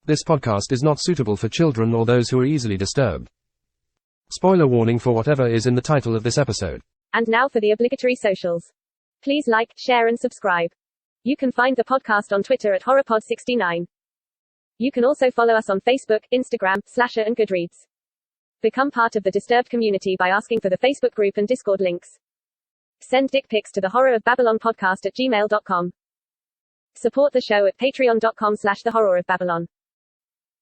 This podcast is not suitable for children or those who are easily disturbed. Spoiler warning for whatever is in the title of this episode. And now for the obligatory socials. Please like, share and subscribe. You can find the podcast on Twitter at HorrorPod69. You can also follow us on Facebook, Instagram, Slasher and Goodreads. Become part of the Disturbed community by asking for the Facebook group and Discord links. Send dick pics to the Horror of Babylon podcast at gmail.com. Support the show at patreon.com/the Horror of Babylon.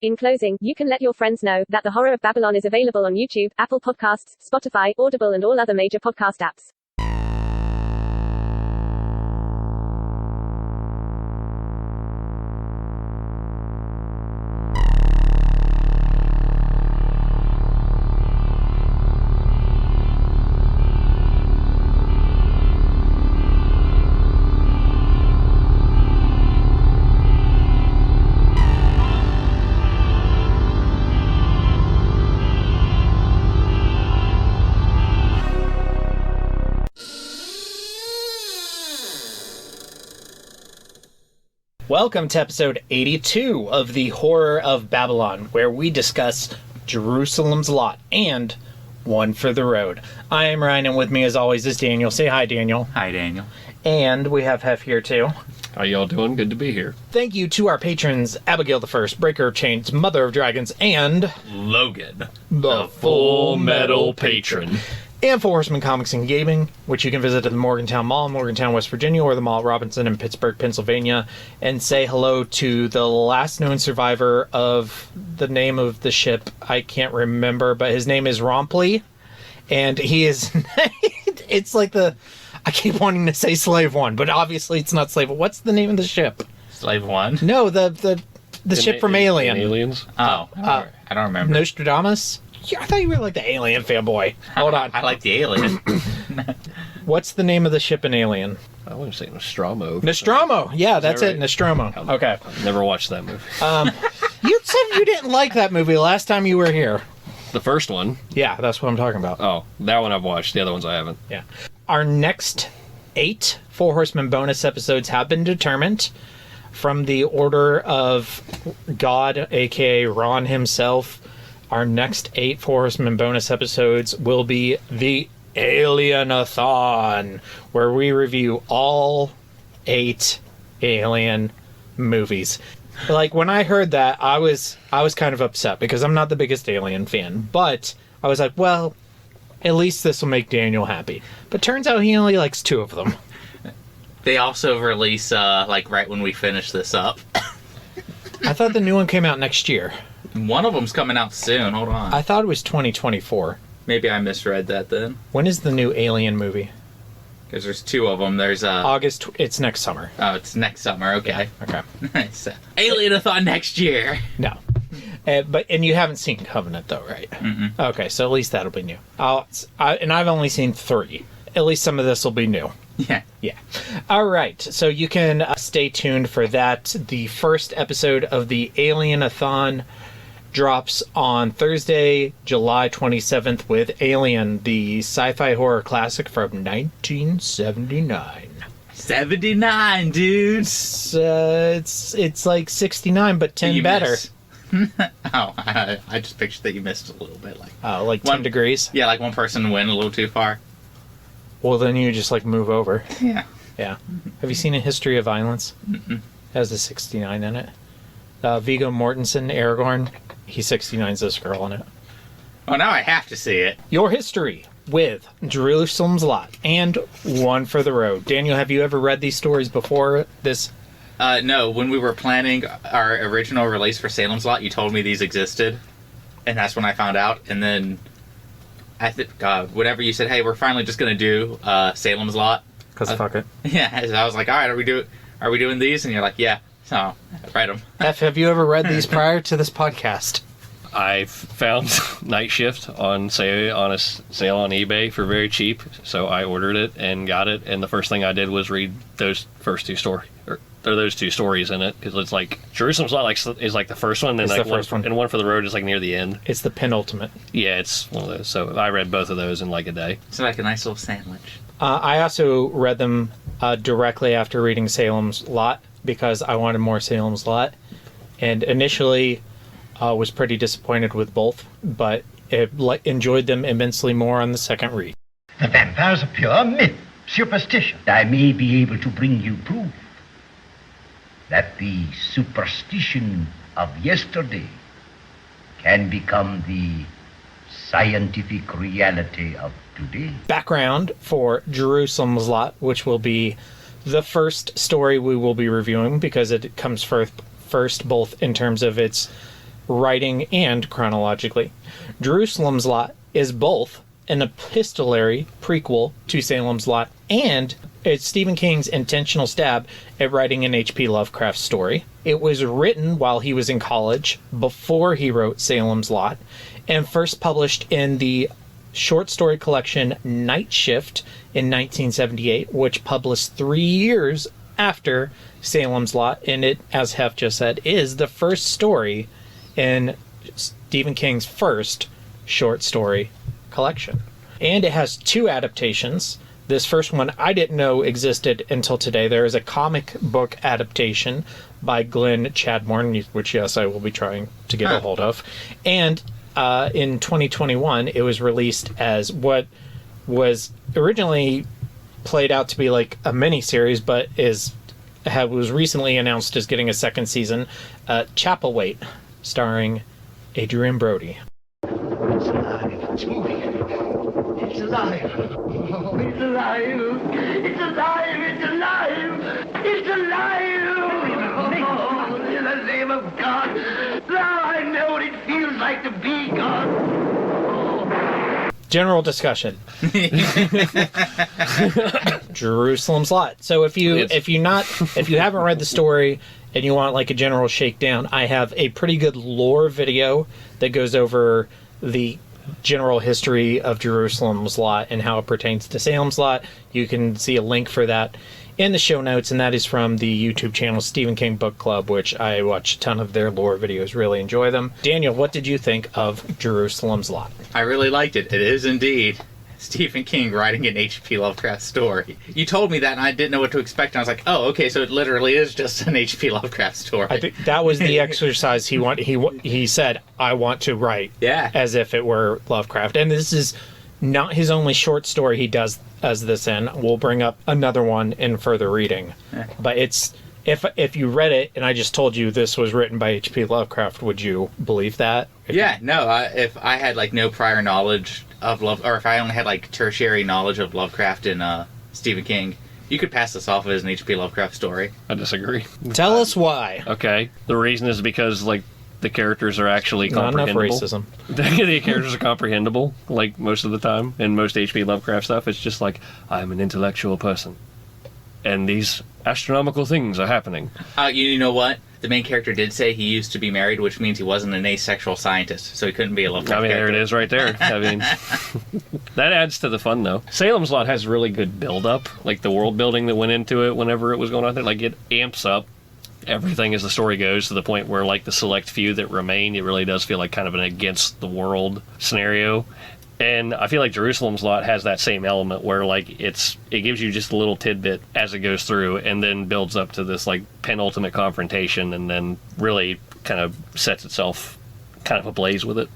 In closing, you can let your friends know that The Horror of Babylon is available on YouTube, Apple Podcasts, Spotify, Audible and all other major podcast apps. Welcome to episode 82 of The Horror of Babylon, where we discuss Jerusalem's Lot and One for the Road. I am Ryan, and with me as always is Daniel. Say hi, Daniel. Hi, Daniel. And we have Hef here too. How y'all doing? Good to be here. Thank you to our patrons, Abigail the First, Breaker of Chains, Mother of Dragons, and Logan, the Full Metal Patron. And for Horsemen Comics and Gaming, which you can visit at the Morgantown Mall in Morgantown, West Virginia, or the Mall at Robinson in Pittsburgh, Pennsylvania, and say hello to the last known survivor of the name of the ship. I can't remember, but his name is Rompley, and he is... it's like the... I keep wanting to say Slave One, but obviously it's not Slave One. What's the name of the ship? Slave One? No, the ship from Alien. Aliens? Oh, I don't remember. Nostradamus? Yeah, I thought you were like the Alien fanboy. Hold on. I like the Alien. What's the name of the ship in Alien? I want to say Nostromo. Nostromo. Yeah, that's that it. right? Nostromo. Okay. I've never watched that movie. You said you didn't like that movie last time you were here. The first one? Yeah, that's what I'm talking about. Oh, that one I've watched. The other ones I haven't. Yeah. Our next 8 Four Horsemen bonus episodes have been determined from the order of God, a.k.a. Ron himself. Our next 8 Four Horsemen bonus episodes will be the Alien-a-thon, where we review all 8 Alien movies. Like, when I heard that, I was kind of upset, because I'm not the biggest Alien fan, but I was like, well, at least this will make Daniel happy. But turns out he only likes 2 of them. They also release, right when we finish this up. I thought the new one came out next year. One of them's coming out soon. Hold on. I thought it was 2024. Maybe I misread that then. When is the new Alien movie? Because there's 2 of them. There's August. It's next summer. Oh, it's next summer. Okay. Okay. Nice. Alien-a-thon next year. No. And you haven't seen Covenant, though, right? Mm-mm. Okay, so at least that'll be new. And I've only seen 3. At least some of this will be new. Yeah. Yeah. All right. So you can stay tuned for that. The first episode of the Alien-a-thon drops on Thursday, July 27th with Alien, the sci-fi horror classic from 1979. 79, dude. It's like 69, but 10 You better. missed. Oh, I just pictured that you missed a little bit. Like 10 degrees? Yeah, like one person went a little too far. Well, then you just move over. Yeah. Yeah. Have you seen A History of Violence? Mm-mm. It has a 69 in it. Viggo Mortensen, Aragorn, he 69's this girl in it. Oh, now I have to see it. Your history with Jerusalem's Lot and One for the Road. Daniel, have you ever read these stories before this? No, when we were planning our original release for Salem's Lot, you told me these existed. And that's when I found out. And then, whenever you said, hey, we're finally just going to do Salem's Lot. Because fuck it. Yeah, so I was like, all right, are we doing these? And you're like, yeah. So, write them. Have you ever read these prior to this podcast? I found Night Shift on a sale on eBay for very cheap, so I ordered it and got it. And the first thing I did was read those first 2 stories, or those 2 stories in it, because it's like Jerusalem's Lot is like the first one, and it's like the first one, and One for the Road is like near the end. It's the penultimate. Yeah, it's one of those. So I read both of those in like a day. It's like a nice little sandwich. I also read them directly after reading Salem's Lot, because I wanted more Salem's Lot. and initially was pretty disappointed with both, but enjoyed them immensely more on the second read. The vampires are pure myth, superstition. I may be able to bring you proof that the superstition of yesterday can become the scientific reality of today. Background for Jerusalem's Lot, which will be the first story we will be reviewing because it comes first both in terms of its writing and chronologically. Jerusalem's Lot is both an epistolary prequel to Salem's Lot, and it's Stephen King's intentional stab at writing an H.P. Lovecraft story. It was written while he was in college, before he wrote Salem's Lot, and first published in the short story collection Night Shift in 1978, which published 3 years after Salem's Lot, and it, as Hef just said, is the first story in Stephen King's first short story collection. And it has 2 adaptations. This first one I didn't know existed until today. There is a comic book adaptation by Glenn Chadbourne, which, yes, I will be trying to get a hold of. And in 2021, it was released as what was originally played out to be like a mini-series, but was recently announced as getting a second season, Chapelwaite, starring Adrian Brody. It's alive. It's moving. It's alive. Oh, it's alive. It's alive. It's alive. It's alive. Oh, in the name of God. Now I know what it feels like to be God. Oh. General discussion. Jerusalem's Lot. So if you haven't read the story and you want like a general shakedown, I have a pretty good lore video that goes over the general history of Jerusalem's Lot and how it pertains to Salem's Lot. You can see a link for that in the show notes, and that is from the YouTube channel Stephen King Book Club, which I watch a ton of their lore videos, really enjoy them. Daniel, what did you think of Jerusalem's Lot? I really liked it. It is indeed Stephen King writing an H.P. Lovecraft story. You told me that, and I didn't know what to expect, and I was like, oh, okay, so it literally is just an H.P. Lovecraft story. I think that was the exercise he said, I want to write as if it were Lovecraft. And this is not his only short story he does as this in. We'll bring up another one in further reading. But it's if you read it and I just told you this was written by H.P. Lovecraft, would you believe that? If I had like no prior knowledge of or if I only had like tertiary knowledge of Lovecraft and Stephen King, you could pass this off as an H.P. Lovecraft story. I disagree. Tell us why. Okay. The reason is because, like, the characters are actually comprehensible. Not enough racism. The characters are comprehensible, like, most of the time. In most H.P. Lovecraft stuff, it's just like, I'm an intellectual person. And these astronomical things are happening. You know what? The main character did say he used to be married, which means he wasn't an asexual scientist, so he couldn't be a Lovecraft character. There it is right there. I mean, that adds to the fun, though. Salem's Lot has really good build-up, like the world building that went into it whenever it was going on there. Like, it amps up everything as the story goes to the point where, like, the select few that remain, it really does feel like kind of an against-the-world scenario. And I feel like Jerusalem's Lot has that same element where, like, it gives you just a little tidbit as it goes through and then builds up to this, like, penultimate confrontation and then really kind of sets itself kind of ablaze with it.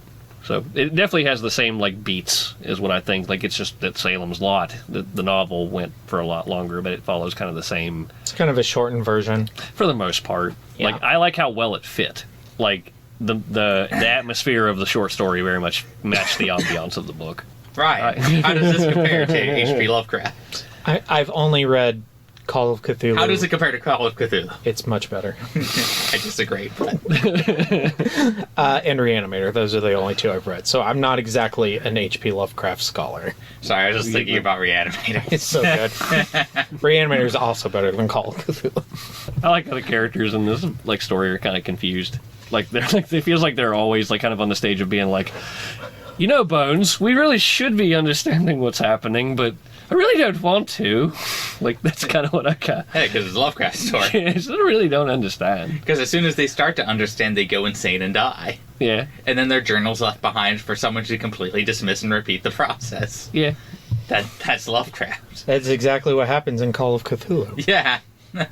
So it definitely has the same, like, beats is what I think. Like, it's just that Salem's Lot, the novel went for a lot longer, but it follows kind of the same. It's kind of a shortened version. For the most part. Yeah. Like, I like how well it fit. Like, the atmosphere of the short story very much matched the ambiance of the book. Right. How does this compare to H.P. Lovecraft? I've only read Call of Cthulhu. How does it compare to Call of Cthulhu? It's much better. I disagree. And Reanimator. Those are the only two I've read. So I'm not exactly an H.P. Lovecraft scholar. Sorry, I was just thinking about Reanimator. It's so good. Reanimator is also better than Call of Cthulhu. I like how the characters in this, like, story are kind of confused. Like, they're like, it feels like they're always, like, kind of on the stage of being like, you know, Bones, we really should be understanding what's happening, but I really don't want to. Like, that's kind of what I got. Yeah, because it's a Lovecraft story. Yeah, so I really don't understand. Because as soon as they start to understand, they go insane and die. Yeah. And then their journal's left behind for someone to completely dismiss and repeat the process. Yeah. That's Lovecraft. That's exactly what happens in Call of Cthulhu. Yeah.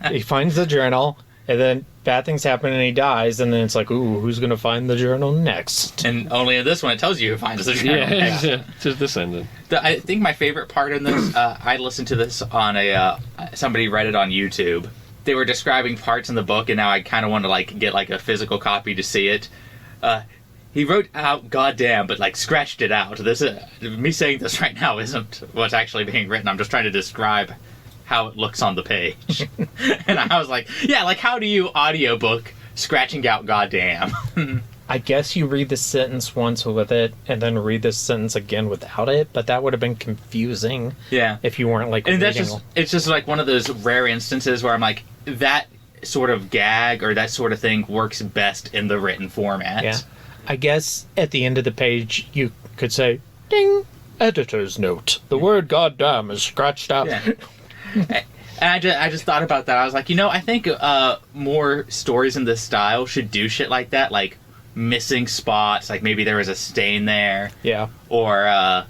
He finds the journal, and then bad things happen and he dies, and then it's like, ooh, who's going to find the journal next? And only in this one it tells you who finds the journal next. Yeah, just this ended. I think my favorite part in this, I listened to this on somebody read it on YouTube. They were describing parts in the book, and now I kind of want to like get like a physical copy to see it. He wrote out "goddamn," but like scratched it out. Me saying this right now isn't what's actually being written. I'm just trying to describe how it looks on the page. And I was like, yeah, like how do you audiobook scratching out "goddamn"? I guess you read the sentence once with it, and then read this sentence again without it, but that would have been confusing. Yeah. If you weren't like And reading. it's just like one of those rare instances where I'm like, that sort of gag or that sort of thing works best in the written format. Yeah. I guess at the end of the page you could say, ding, editor's note. The word goddamn is scratched out. Yeah. And I just thought about that. I was like, I think more stories in this style should do shit like that, like missing spots, like maybe there was a stain there. Yeah. Or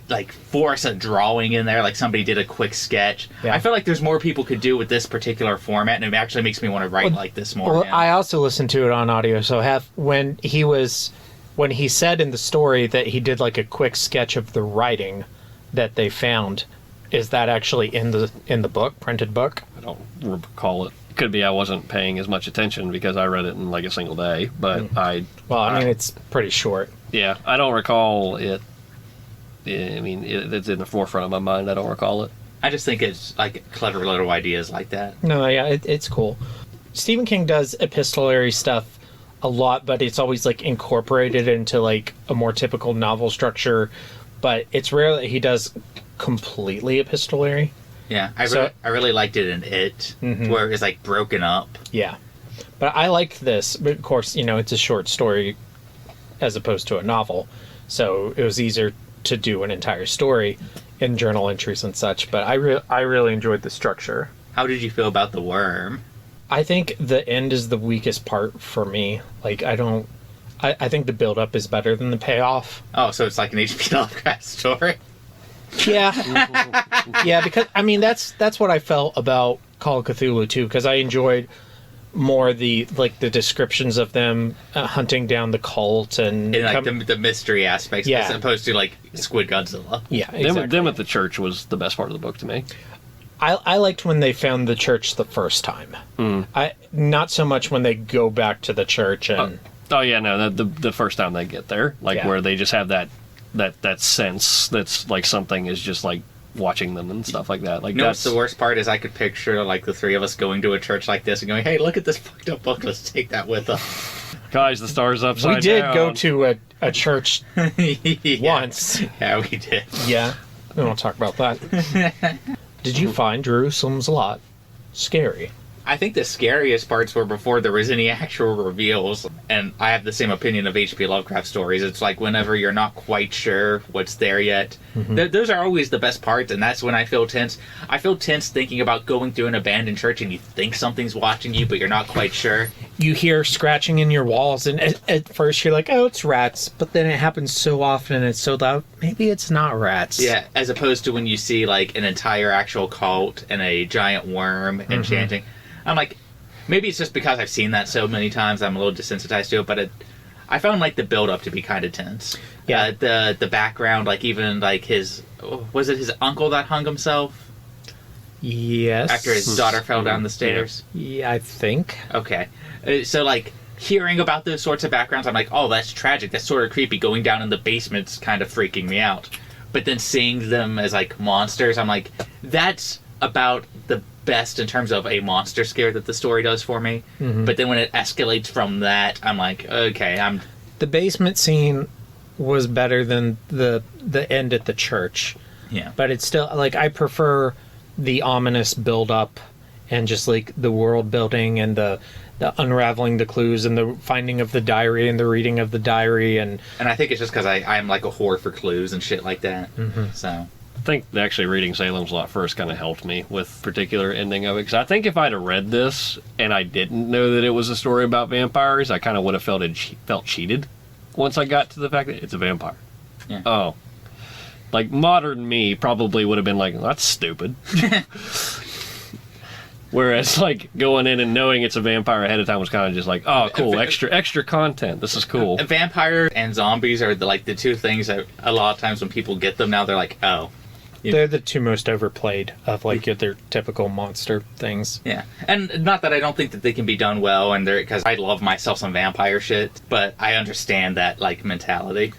like force a drawing in there, like somebody did a quick sketch. Yeah. I feel like there's more people could do with this particular format, and it actually makes me want to write like this more. Well, now. I also listened to it on audio, so when he said in the story that he did like a quick sketch of the writing that they found, is that actually in the book, printed book? I don't recall it. It could be I wasn't paying as much attention because I read it in like a single day, but It's pretty short. Yeah, I don't recall it. I mean, it's in the forefront of my mind. I don't recall it. I just think it's like clever little ideas like that. No, yeah, it's cool. Stephen King does epistolary stuff a lot, but it's always like incorporated into like a more typical novel structure. But it's rare that he does completely epistolary. Yeah, I really liked it in It, where it's like broken up. Yeah, but I liked this. But of course, it's a short story as opposed to a novel, so it was easier to do an entire story in journal entries and such. But I really enjoyed the structure. How did you feel about the worm? I think the end is the weakest part for me. Like, I think the build-up is better than the payoff. Oh, so it's like an H.P. Lovecraft story? Yeah. Yeah, because, I mean, that's what I felt about Call of Cthulhu, too, because I enjoyed more the descriptions of them hunting down the cult and the mystery aspects, yeah, as opposed to like Squid Godzilla. Yeah, exactly. Them at the church was the best part of the book to me. I liked when they found the church the first time. Not so much when they go back to the church and. Oh yeah, no, the first time they get there, like Yeah. where they just have that sense that's like something is just like watching them and stuff like that. Like, what's the worst part is I could picture like the three of us going to a church like this and going, "Hey, look at this fucked up book. Let's take that with us." Guys, the star's upside down. We did go to a church Yeah. once. Yeah, we did. Yeah, we won't talk about that. Did you find Jerusalem's Lot scary? I think the scariest parts were before there was any actual reveals, and I have the same opinion of H.P. Lovecraft stories. It's like whenever you're not quite sure what's there yet, those are always the best parts, and that's when I feel tense. I feel tense thinking about going through an abandoned church and you think something's watching you, but you're not quite sure. You hear scratching in your walls, and at first you're like, oh, it's rats, but then it happens so often and it's so loud, maybe it's not rats. Yeah, as opposed to when you see like an entire actual cult and a giant worm enchanting. I'm like, maybe it's just because I've seen that so many times I'm a little desensitized to it, but I found like the build up to be kind of tense. Yeah. The background, like even like was it his uncle that hung himself? Yes. After his daughter fell down the stairs? Yeah, I think. Okay. So like hearing about those sorts of backgrounds, I'm like, oh, that's tragic. That's sort of creepy. Going down in the basement's kind of freaking me out. But then seeing them as like monsters, I'm like, that's about the best in terms of a monster scare that the story does for me. But then when it escalates from that, I'm like, okay, The basement scene was better than the end at the church. Yeah. But it's still, like, I prefer the ominous build-up and just, like, the world building and the unraveling the clues and the finding of the diary and the reading of the diary. And I think it's just because I'm like a whore for clues and shit like that. So I think actually reading Salem's Lot first kind of helped me with particular ending of it. Because I think if I'd have read this and I didn't know that it was a story about vampires, I kind of would have felt cheated once I got to the fact that it's a vampire. Yeah. Oh. Like, modern me probably would have been like, that's stupid. Whereas, like, going in and knowing it's a vampire ahead of time was kind of just like, oh, cool, extra content. This is cool. Vampire and zombies are the two things that a lot of times when people get them now, they're like, oh. They're the two most overplayed of, like, their typical monster things. Yeah. And not that I don't think that they can be done well, and because I love myself some vampire shit, but I understand that, like, mentality.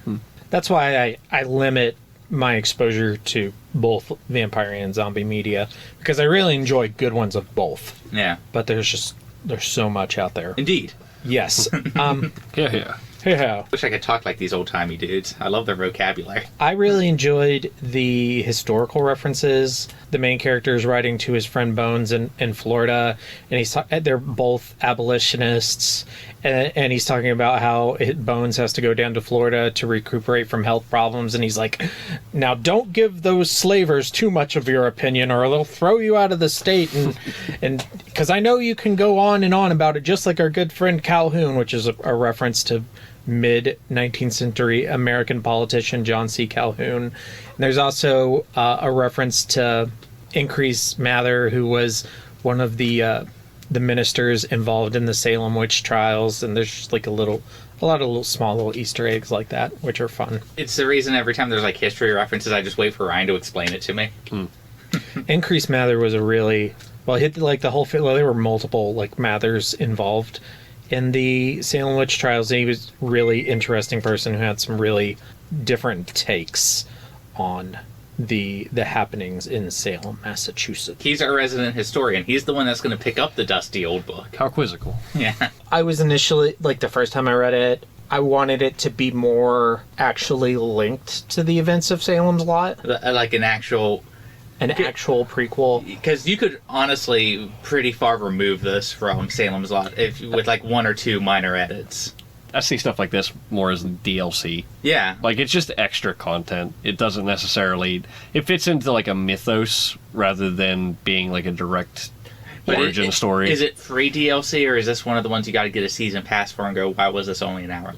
That's why I limit my exposure to both vampire and zombie media, because I really enjoy good ones of both. Yeah. But there's so much out there. Indeed. Yes. Yeah. Yeah. Wish I could talk like these old-timey dudes. I love their vocabulary. I really enjoyed the historical references. The main character is writing to his friend Bones in Florida, and they're both abolitionists, and he's talking about how Bones has to go down to Florida to recuperate from health problems, and he's like, now don't give those slavers too much of your opinion or they'll throw you out of the state, and because I know you can go on and on about it, just like our good friend Calhoun, which is a reference to mid-19th century American politician John C. Calhoun. And there's also a reference to Increase Mather, who was one of the ministers involved in the Salem witch trials, and there's just like a lot of small little Easter eggs like that, which are fun. It's the reason every time there's like history references, I just wait for Ryan to explain it to me. Increase Mather was a really the whole there were multiple like Mathers involved in the Salem witch trials, and he was a really interesting person who had some really different takes on the happenings in Salem, Massachusetts. He's our resident historian. He's the one that's going to pick up the dusty old book. How quizzical. Yeah. I was initially, like, the first time I read it, I wanted it to be more actually linked to the events of Salem's Lot. Like an actual prequel. Because you could honestly pretty far remove this from Salem's Lot with like one or two minor edits. I see stuff like this more as DLC. Yeah. Like, it's just extra content. It doesn't necessarily... It fits into, like, a mythos rather than being, like, a direct origin story. Is it free DLC, or is this one of the ones you got to get a season pass for and go, why was this only an hour?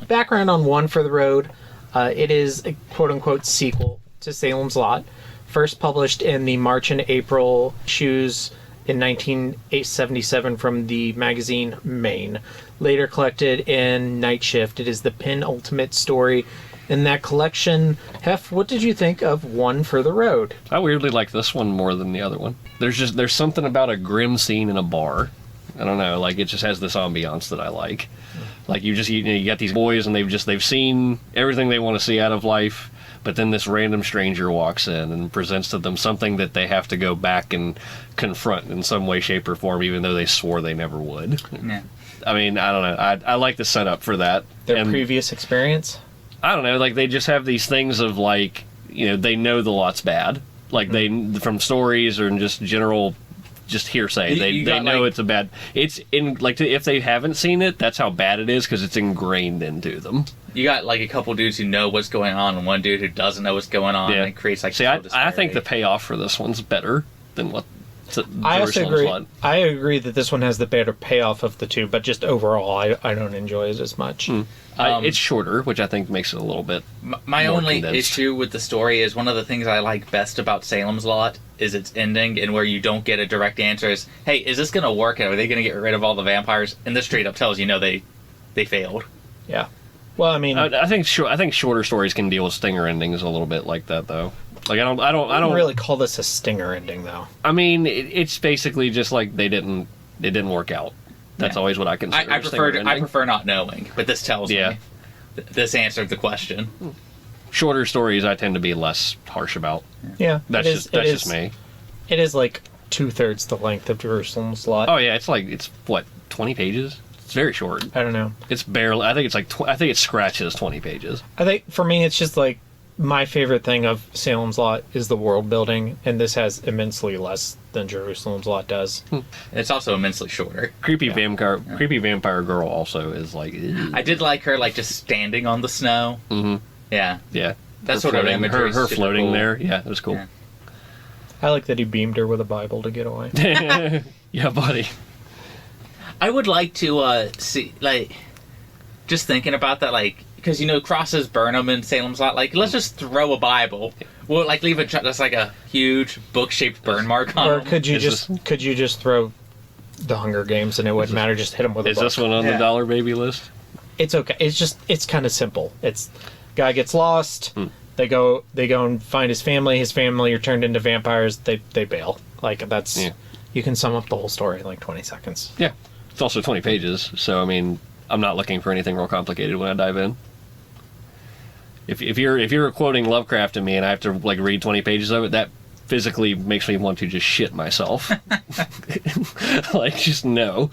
Background on One for the Road. It is a quote-unquote sequel to Salem's Lot. First published in the March and April issues in 1977 from the magazine Maine. Later collected in Night Shift. It is the penultimate story in that collection. Hef, what did you think of One for the Road? I weirdly like this one more than the other one. There's something about a grim scene in a bar. I don't know, like, it just has this ambiance that I like. Like, you got these boys and they've seen everything they want to see out of life, but then this random stranger walks in and presents to them something that they have to go back and confront in some way, shape, or form, even though they swore they never would. Yeah. I mean, I don't know. I like the setup for that. Their previous experience? I don't know. Like, they just have these things of, like, they know the lot's bad. Like, they, from stories or just general, just hearsay, they know it's a bad... It's in, like, if they haven't seen it, that's how bad it is, because it's ingrained into them. You got, like, a couple dudes who know what's going on and one dude who doesn't know what's going on, and it creates, like, I think the payoff for this one's better than what... I also agree. I agree that this one has the better payoff of the two, but just overall, I don't enjoy it as much. It's shorter, which I think makes it a little bit my more only condensed. issue with the story is one of the things I like best about Salem's Lot is its ending, and where you don't get a direct answer is, hey, is this going to work? Are they going to get rid of all the vampires? And this straight up tells they failed. Yeah. Well, I mean, I think shorter stories can deal with stinger endings a little bit like that, though. Like, I don't really call this a stinger ending, though. I mean, it's basically just like it didn't work out. That's always what I consider. I prefer not knowing, but this tells me. This answered the question. Shorter stories, I tend to be less harsh about. Yeah, that's just me. It is like 2/3 the length of Jerusalem's Lot. Oh yeah, it's what, 20 pages? It's very short. I don't know. It's barely. I think it's like. I think it scratches 20 pages. I think for me, it's just like. My favorite thing of Salem's Lot is the world building, and this has immensely less than Jerusalem's Lot does. It's also immensely shorter. Creepy vampire girl also is like... Ew. I did like her, like, just standing on the snow. Mm-hmm. Yeah. Yeah. That sort of imagery. Her floating cool. There. Yeah, it was cool. Yeah. I like that he beamed her with a Bible to get away. Yeah, buddy. I would like to see, like... Just thinking about that, like, because, crosses burn them in Salem's Lot. Like, let's just throw a Bible. We'll, like, leave it just like a huge book-shaped burn mark on Or them. could you just throw the Hunger Games and it wouldn't matter? Just hit them with a book. Is this one on the Dollar Baby list? It's okay. It's kind of simple. It's guy gets lost. They go and find his family. His family are turned into vampires. They bail. Like, that's... Yeah. You can sum up the whole story in like 20 seconds. Yeah. It's also 20 pages, so, I mean, I'm not looking for anything real complicated when I dive in. If you're quoting Lovecraft to me and I have to, like, read 20 pages of it, that physically makes me want to just shit myself. Like, just no.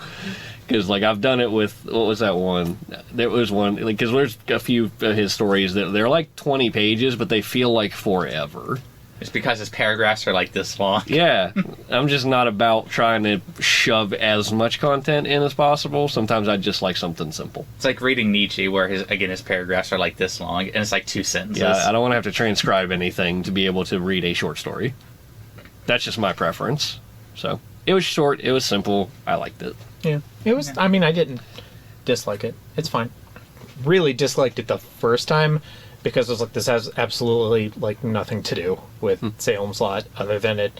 Because, like, I've done it with, what was that one? There was one, like, because there's a few of his stories that they're like 20 pages, but they feel like forever. It's because his paragraphs are like this long. Yeah. I'm just not about trying to shove as much content in as possible. Sometimes I just like something simple. It's like reading Nietzsche, where his paragraphs are like this long, and it's like 2 sentences. Yeah, I don't want to have to transcribe anything to be able to read a short story. That's just my preference. So, it was short, it was simple, I liked it. Yeah. It was, I mean, I didn't dislike it. It's fine. Really disliked it the first time, because I was like, this has absolutely, like, nothing to do with Salem's Lot, other than it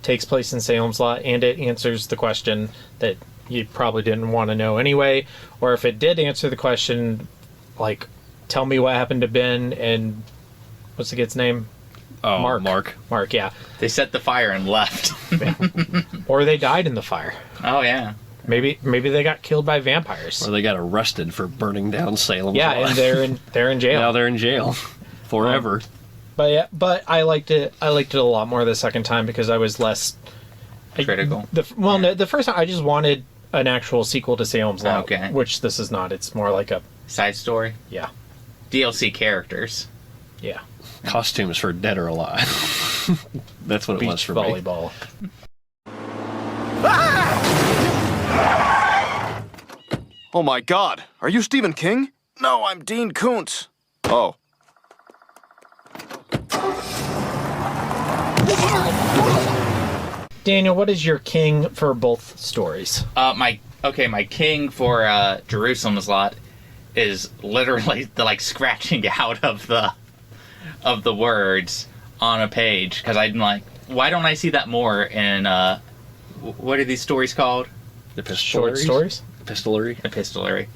takes place in Salem's Lot, and it answers the question that you probably didn't want to know anyway, or if it did answer the question, like, tell me what happened to Ben and, what's the kid's name? Oh, Mark, yeah. They set the fire and left. Or they died in the fire. Oh, yeah. Maybe they got killed by vampires. Or they got arrested for burning down Salem's Lot. And they're in jail. Now they're in jail. Forever. But I liked it a lot more the second time because I was less critical. No, the first time I just wanted an actual sequel to Salem's Lot, Okay. which this is not. It's more like a Side story? yeah. DLC characters. Yeah. Costumes for Dead or Alive. That's what it was Beach for me. volleyball. Oh my god, are you Stephen King? No, I'm Dean Koontz. Oh. Daniel, what is your king for both stories? My king for Jerusalem's Lot is literally the like scratching out of the words on a page, because I'm like, why don't I see that more in what are these stories called? Short stories? Epistolary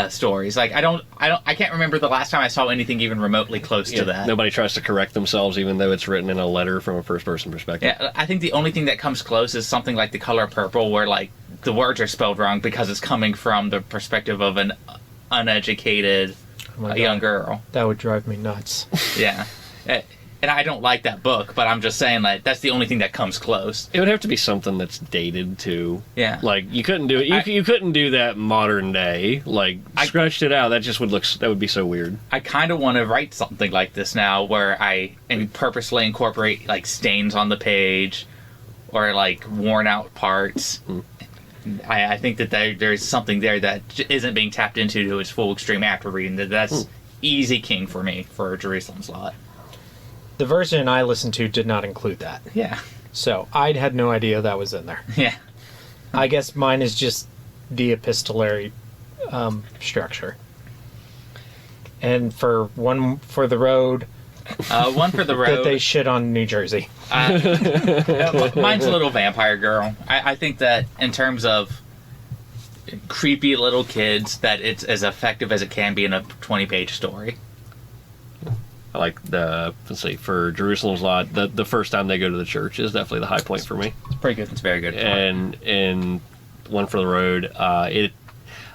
Stories. Like I can't remember the last time I saw anything even remotely close to that. Nobody tries to correct themselves, even though it's written in a letter from a first-person perspective. Yeah, I think the only thing that comes close is something like The Color Purple, where like the words are spelled wrong because it's coming from the perspective of an uneducated young girl. That would drive me nuts. Yeah. And I don't like that book, but I'm just saying, like, that's the only thing that comes close. It would have to be something that's dated to. Yeah. Like, you couldn't do it. You couldn't do that modern day. Like, scratched it out. That just would that would be so weird. I kind of want to write something like this now, where I purposely incorporate, like, stains on the page, or, like, worn out parts. I think that there's something there that isn't being tapped into to its full extreme after reading that. That's easy king for me for Jerusalem's Lot. The version I listened to did not include that. Yeah. So I had no idea that was in there. Yeah. I guess mine is just the epistolary structure. And for One for the Road... One for the Road... that they shit on New Jersey. Mine's a little vampire girl. I think that in terms of creepy little kids, that it's as effective as it can be in a 20-page story. I like for Jerusalem's Lot, the first time they go to the church is definitely the high point for me. It's pretty good. It's very good. And One for the Road, I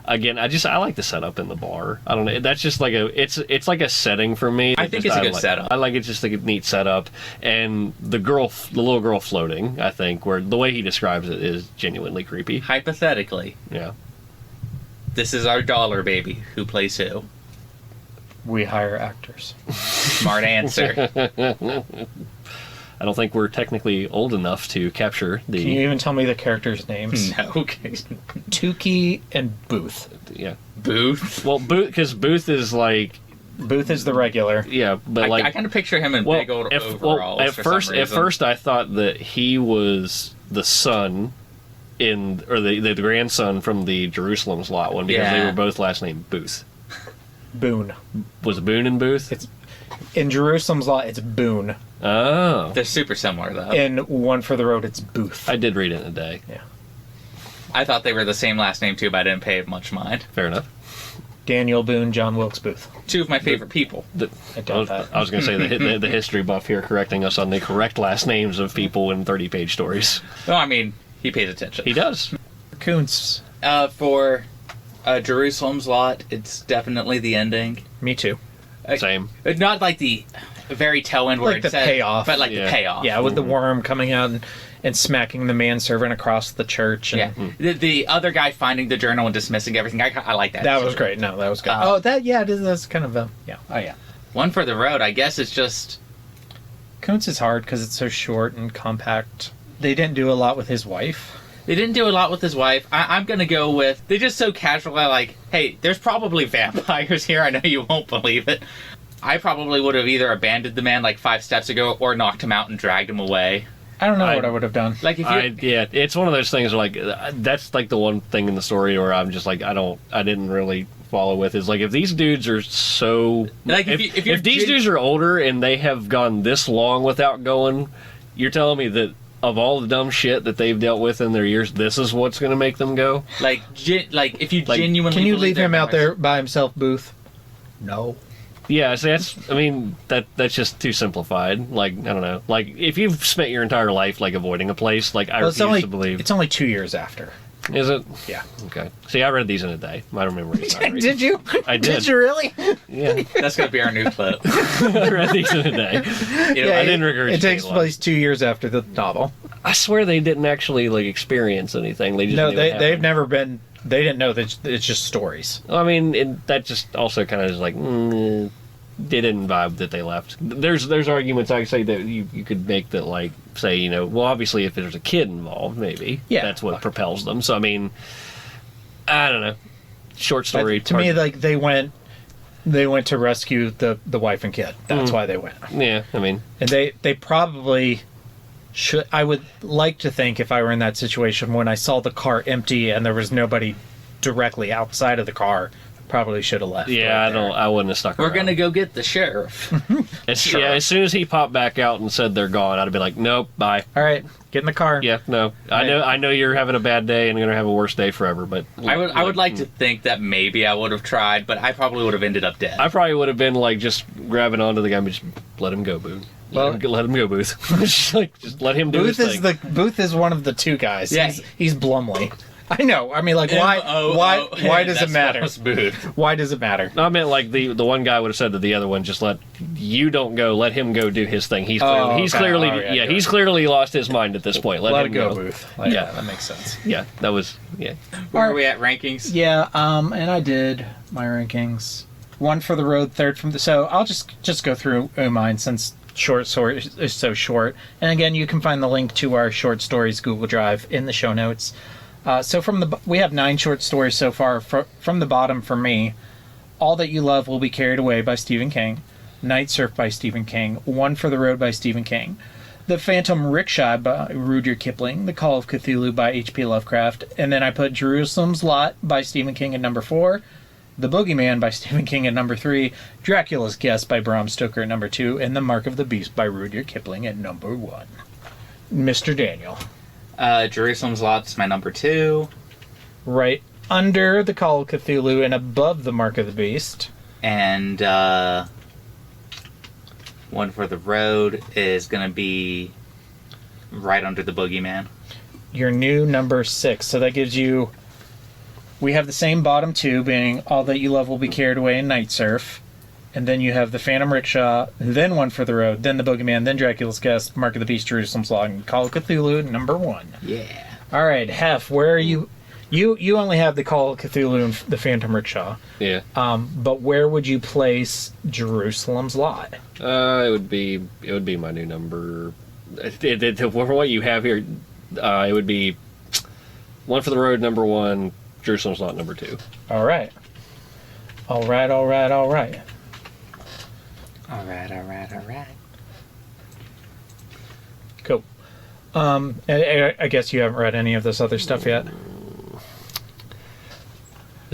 like the setup in the bar. I don't know. That's just like it's like a setting for me. I think it's a good setup. I like it, just like a neat setup. And the little girl floating, I think, where the way he describes it is genuinely creepy. Hypothetically. Yeah. This is our dollar baby. Who plays who? We hire actors. Smart answer. I don't think we're technically old enough to capture the... Can you even tell me the characters' names? No. Tukey and Booth. Yeah. Booth? Well, because Booth is like... Booth is the regular. Yeah, but I kind of picture him in big old overalls. At first, I thought that he was the son the grandson from the Jerusalem's Lot one, because they were both last name Booth. Boone. Was it Boone in Booth? It's in Jerusalem's Lot. It's Boone. Oh. They're super similar, though. In One for the Road, it's Booth. I did read it in a day. Yeah. I thought they were the same last name, too, but I didn't pay it much mind. Fair enough. Daniel Boone, John Wilkes Booth. Two of my favorite people. I doubt that. I was going to say the history buff here correcting us on the correct last names of people in 30-page stories. No, I mean, he pays attention. He does. Koontz. For Jerusalem's Lot, it's definitely the ending. Me too. Same. Not like the very tail end where Like it the said, payoff. but like Yeah. the payoff. Yeah, with the worm coming out and smacking the manservant across the church. And Yeah. The other guy finding the journal and dismissing everything. I like that. That was great. No, that was good. That's kind of a... Yeah. Oh, yeah. One for the Road, I guess it's just... Koontz is hard because it's so short and compact. They didn't do a lot with his wife. They didn't do a lot with his wife. I'm going to go with... They just so casually like, hey, there's probably vampires here. I know you won't believe it. I probably would have either abandoned the man like 5 steps ago or knocked him out and dragged him away. I don't know what I would have done. Like if you... Yeah, it's one of those things where, like, that's like the one thing in the story where I'm just like, I didn't really follow with is like, if these dudes are so... Like if these dudes are older and they have gone this long without going, you're telling me that of all the dumb shit that they've dealt with in their years, this is what's going to make them go? Like if you Like, genuinely... Can you believe leave him out vampires- there by himself, Booth? No. Yeah, so that's just too simplified. Like, I don't know. Like, if you've spent your entire life, like, avoiding a place, like, I refuse to believe... It's only 2 years after. Is it? Yeah. Okay. See, I read these in a day. I don't remember. Did you? I did. Did you really? Yeah. That's going to be our new clip. I read these in a day. You know, I didn't regurgitate It takes a lot. place 2 years after the novel. I swear they didn't actually, like, experience anything. They just No, knew it they've happened. never been... They didn't know that it's just stories. I mean, that just also kind of is like... they didn't vibe that they left. There's arguments I say that you could make that, like, say, you know, well, obviously if there's a kid involved, maybe that's what propels them. So I mean, I don't know. Short story. To me, like, they went to rescue the wife and kid. That's why they went. Yeah, I mean, And they probably should. I would like to think if I were in that situation when I saw the car empty and there was nobody directly outside of the car, probably should have left. yeah, right there. I wouldn't have stuck We're around. going to go get the sheriff. Yeah, as soon as he popped back out and said they're gone, I'd have been like, nope, bye. All right, get in the car. Yeah, no. I know you're having a bad day and you're gonna have a worse day forever, but I would like to think that maybe I would have tried, but I probably would have ended up dead. I probably would have been like just grabbing onto the guy and just let him go, Booth. Let him go, Booth. just let him do Booth his is thing. Booth is one of the two guys. Yeah. He's Blumley. I know. I mean, like, why does it matter? Why does it matter? No, I meant like the one guy would have said to the other one, just you don't go, let him go do his thing. He's clearly lost his mind at this point. Let Let him it go, Booth. Like, yeah, that makes sense. Yeah, that was Where are we at rankings? Yeah, and I did my rankings. 1 for the road, 3rd from the... So I'll just go through mine since short story is so short. And again, you can find the link to our short stories Google Drive in the show notes. So we have 9 short stories so far. From the bottom for me, All That You Love Will Be Carried Away by Stephen King, Night Surf by Stephen King, One for the Road by Stephen King, The Phantom Rickshaw by Rudyard Kipling, The Call of Cthulhu by H.P. Lovecraft, and then I put Jerusalem's Lot by Stephen King at number 4, The Boogeyman by Stephen King at number 3, Dracula's Guest by Bram Stoker at number 2, and The Mark of the Beast by Rudyard Kipling at number 1. Mr. Daniel. Jerusalem's Lot's my number 2. Right under The Call of Cthulhu and above The Mark of the Beast. And One for the Road is going to be right under The Boogeyman. Your new number 6. So that gives you... We have the same bottom 2 being All That You Love Will Be Carried Away and Night Surf. And then you have The Phantom Rickshaw, then One for the Road, then The Boogeyman, then Dracula's Guest, Mark of the Beast, Jerusalem's Lot, and Call of Cthulhu, number 1. Yeah. All right, Hef, where are you? You only have The Call of Cthulhu and The Phantom Rickshaw. yeah. But where would you place Jerusalem's Lot? It would be my new number. For what you have here, it would be One for the Road number 1, Jerusalem's Lot number 2. All right. All right. All right. Cool. I guess you haven't read any of this other stuff yet.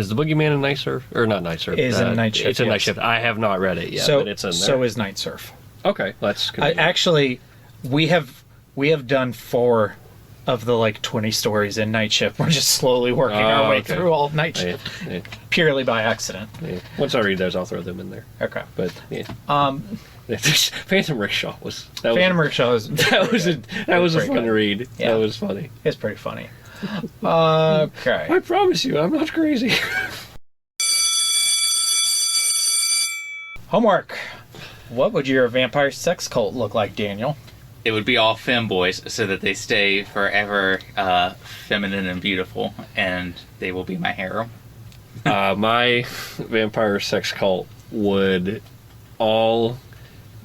Is the Boogeyman in Night Surf? Or not Night Surf? Is in Night Shift, It's in Night yes. Shift. I have not read it yet, So but it's in there. so is Night Surf. Okay, that's good. Actually, we have done 4 of the like 20 stories in Night Shift. We're just slowly working our way okay. through all of Night Shift Yeah. purely by accident. Once I read those, I'll throw them in there. Okay. But yeah. Phantom Rickshaw Phantom Rickshaw is that was a pretty fun good. read. Yeah. That was funny. It's pretty funny. Okay. I promise you, I'm not crazy. Homework. What would your vampire sex cult look like, Daniel? It would be all femboys so that they stay forever feminine and beautiful, and they will be my harem. My vampire sex cult would all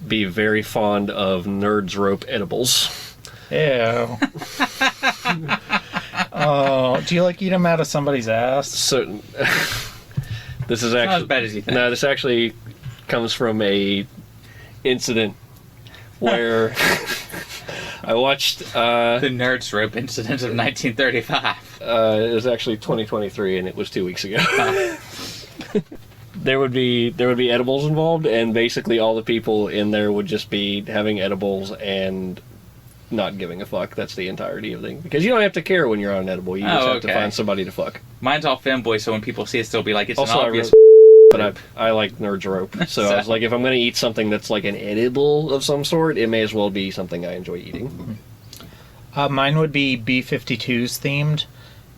be very fond of Nerds Rope edibles. Ew. Oh, do you like eat them out of somebody's ass? So this is Not actually as bad as you think. No, this actually comes from a incident where I watched. The Nerds Rope incident of 1935. It was actually 2023, and it was 2 weeks ago. There would be edibles involved, and basically all the people in there would just be having edibles and not giving a fuck. That's the entirety of the thing. Because you don't have to care when you're on an edible. You just have to find somebody to fuck. Mine's all femboy, so when people see it, they'll be like, it's Also, an obvious. But I like Nerds Rope, so I was like, if I'm going to eat something that's like an edible of some sort, it may as well be something I enjoy eating. Mine would be B-52s themed,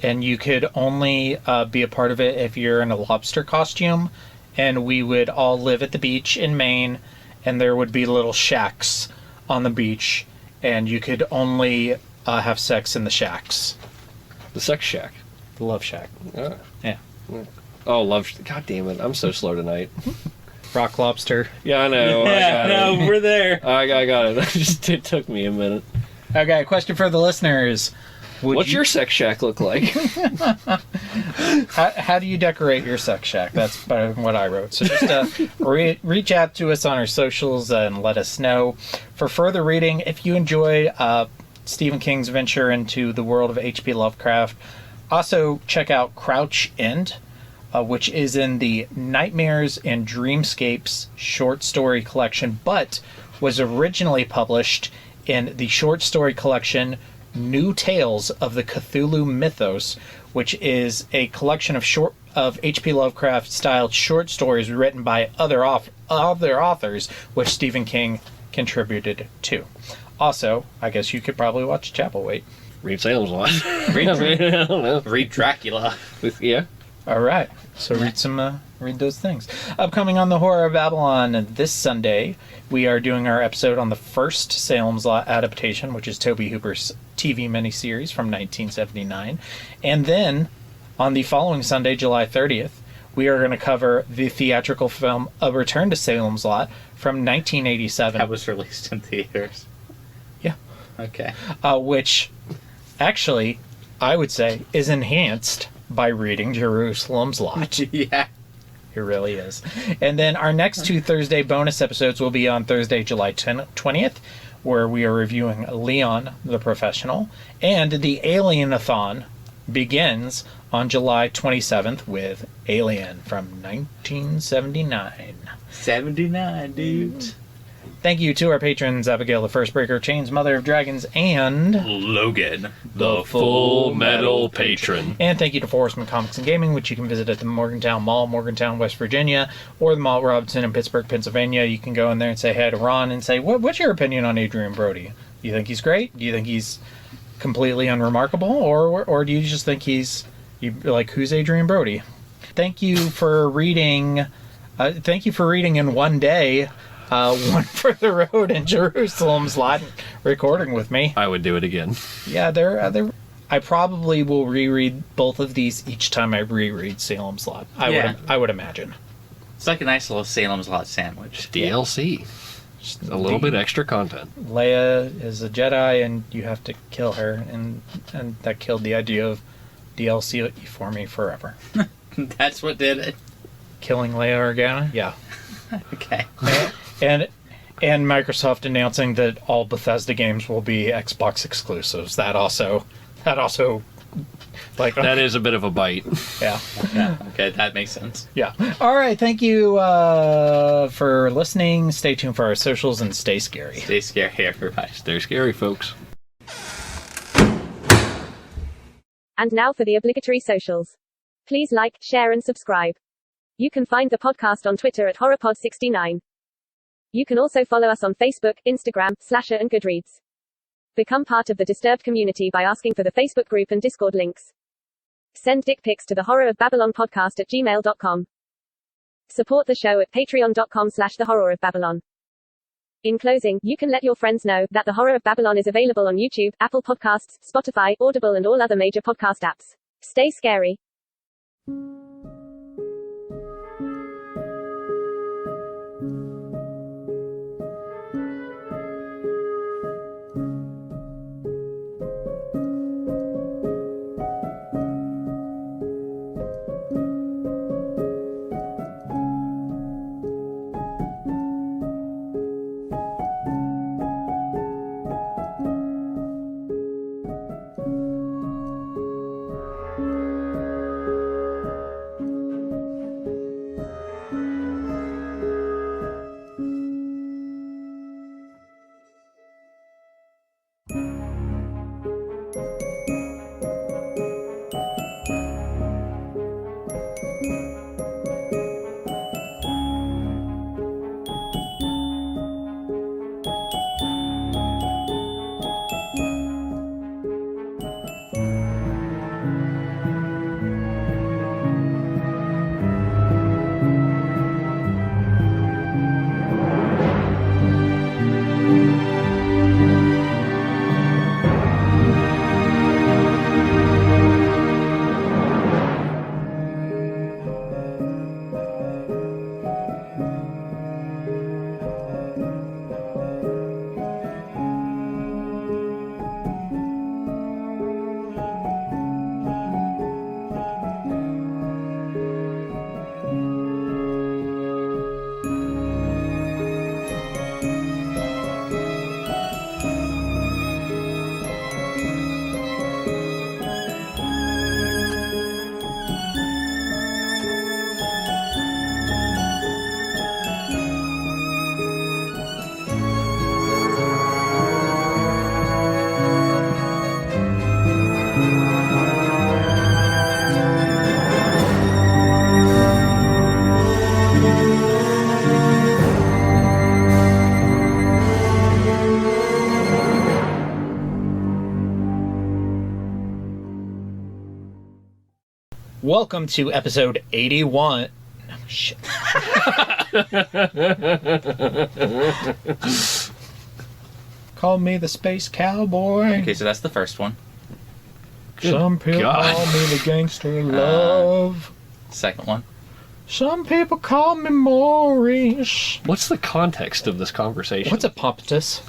and you could only be a part of it if you're in a lobster costume, and we would all live at the beach in Maine, and there would be little shacks on the beach, and you could only have sex in the shacks. The Sex Shack. The Love Shack. Yeah. Oh, love. God damn it. I'm so slow tonight. Rock Lobster. Yeah, I know. we're there. I got it. It took me a minute. Okay, question for the listeners. What's your sex shack look like? How do you decorate your sex shack? That's what I wrote. So just reach out to us on our socials and let us know. For further reading, if you enjoy Stephen King's venture into the world of H.P. Lovecraft, also check out Crouch End, which is in the Nightmares and Dreamscapes short story collection, but was originally published in the short story collection New Tales of the Cthulhu Mythos, which is a collection of H.P. Lovecraft styled short stories written by other authors, which Stephen King contributed to. Also, I guess you could probably watch Chapelwaite. Read Salem's Lot. Read I don't know. Read Dracula. Yeah. All right, so read those things. Upcoming on the Horror of Babylon this Sunday, we are doing our episode on the first Salem's Lot adaptation, which is Tobe Hooper's TV miniseries from 1979. And then, on the following Sunday, July 30th, we are going to cover the theatrical film A Return to Salem's Lot from 1987. That was released in theaters. Yeah. Okay. Which, actually, I would say, is enhanced by reading Jerusalem's Lot. Yeah. It really is. And then our next 2 Thursday bonus episodes will be on Thursday, July 20th, where we are reviewing Leon the Professional. And the Alien-a-thon begins on July 27th with Alien from 1979. 79, dude. Thank you to our patrons, Abigail the First Breaker, Chains, Mother of Dragons, and Logan, The Full Metal Patron. And thank you to Horsemen Comics and Gaming, which you can visit at the Morgantown Mall, Morgantown, West Virginia, or the Mall at Robinson in Pittsburgh, Pennsylvania. You can go in there and say hi to Ron and say, what's your opinion on Adrian Brody? Do you think he's great? Do you think he's completely unremarkable? Or do you just think who's Adrian Brody? Thank you for reading in one day One for the Road in Jerusalem's Lot recording with me. I would do it again. Yeah, I probably will reread both of these each time I reread Salem's Lot. I would imagine. It's like a nice little Salem's Lot sandwich. DLC. Just a little bit extra content. Leia is a Jedi, and you have to kill her, and that killed the idea of DLC for me forever. That's what did it. Killing Leia Organa? Yeah. Okay. And Microsoft announcing that all Bethesda games will be Xbox exclusives. That also Like That is a bit of a bite. yeah. Yeah, okay, that makes sense. Yeah. All right. Thank you for listening. Stay tuned for our socials and stay scary. Stay scary, everybody. They're scary, folks. And now for the obligatory socials. Please like, share, and subscribe. You can find the podcast on Twitter at HorrorPod69. You can also follow us on Facebook, Instagram, Slasher, and Goodreads. Become part of the Disturbed community by asking for the Facebook group and Discord links. Send dick pics to the Horror of Babylon podcast at gmail.com. Support the show at patreon.com/the Horror of Babylon. In closing, you can let your friends know that The Horror of Babylon is available on YouTube, Apple Podcasts, Spotify, Audible, and all other major podcast apps. Stay scary. Welcome to episode 81. Oh, shit. Call me the space cowboy. Okay, so that's the first one. Some people God. call me the gangster of love. Second one. Some people call me Maurice. What's the context of this conversation? What's a pompatus?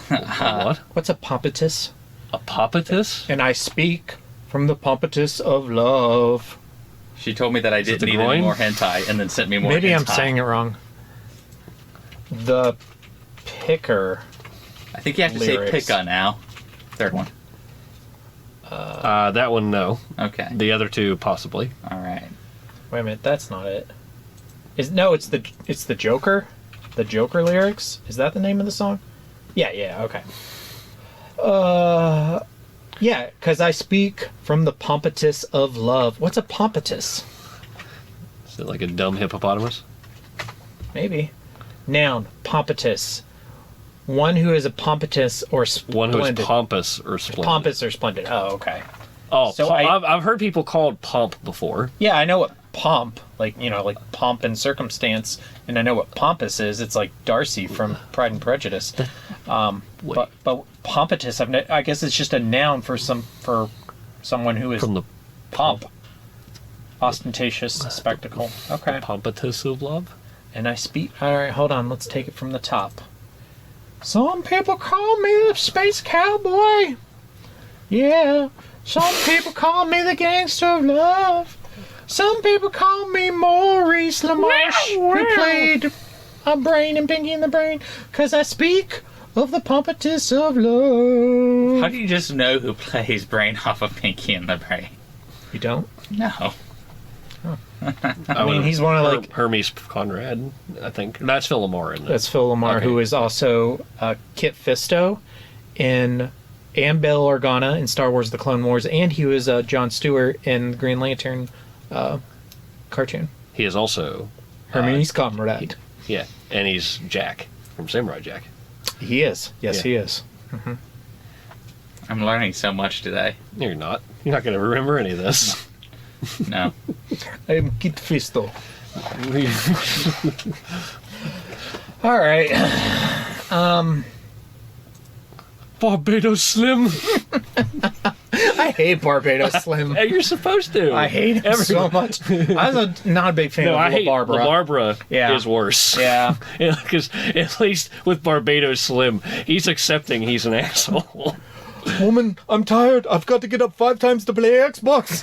What? What's a pompatus? A pompatus? And I speak from the pompatus of love. She told me that I it didn't the need groin? any more hentai and then sent me more hentai. Maybe I'm saying it wrong. The picker. I think you have to lyrics. say picka now. Third one. That one, no. Okay. The other two, possibly. All right. Wait a minute, that's not it. It's the Joker? The Joker lyrics? Is that the name of the song? Yeah, okay. Yeah, because I speak from the pompatus of love. What's a pompatus? Is it like a dumb hippopotamus? Maybe. Noun, pompatus. One who is a pompatus or splendid. One who is pompous or splendid. Pompous or splendid. Oh, okay. Oh, So I've heard people called pomp before. Yeah, I know what pomp, like pomp and circumstance, and I know what pompous is. It's like Darcy from Pride and Prejudice. But pompatus, I guess it's just a noun for someone who is From the pomp, ostentatious spectacle. Okay. pompatus of love? And I speak. All right, hold on. Let's take it from the top. Some people call me the space cowboy. Yeah. Some people call me the gangster of love. Some people call me Maurice LaMarche, who played a brain in Pinky and the Brain, because I speak of the pompatus of love. How do you just know who plays Brain off of Pinky and the Brain? You don't? No. I mean, he's one of like Hermes Conrad, I think. That's Phil Lamar, isn't it? that's Phil Lamar, Okay. who is also Kit Fisto and Bail Organa in Star Wars: The Clone Wars, and he was Jon Stewart in the Green Lantern cartoon. He is also Hermes Conrad. yeah, and he's Jack from Samurai Jack. He is. Yes, Yeah. he is. I'm learning so much today. No, you're not. You're not going to remember any of this. No. I'm Kit Fisto. All right. Barbados Slim. I hate Barbados Slim. Hey, you're supposed to. I hate him so much. I was not a big fan No, of I hate Barbara. Barbara. Yeah. Is worse. Yeah. Because at least with Barbados Slim, he's accepting he's an asshole. Woman, I'm tired. I've got to get up 5 times to play Xbox.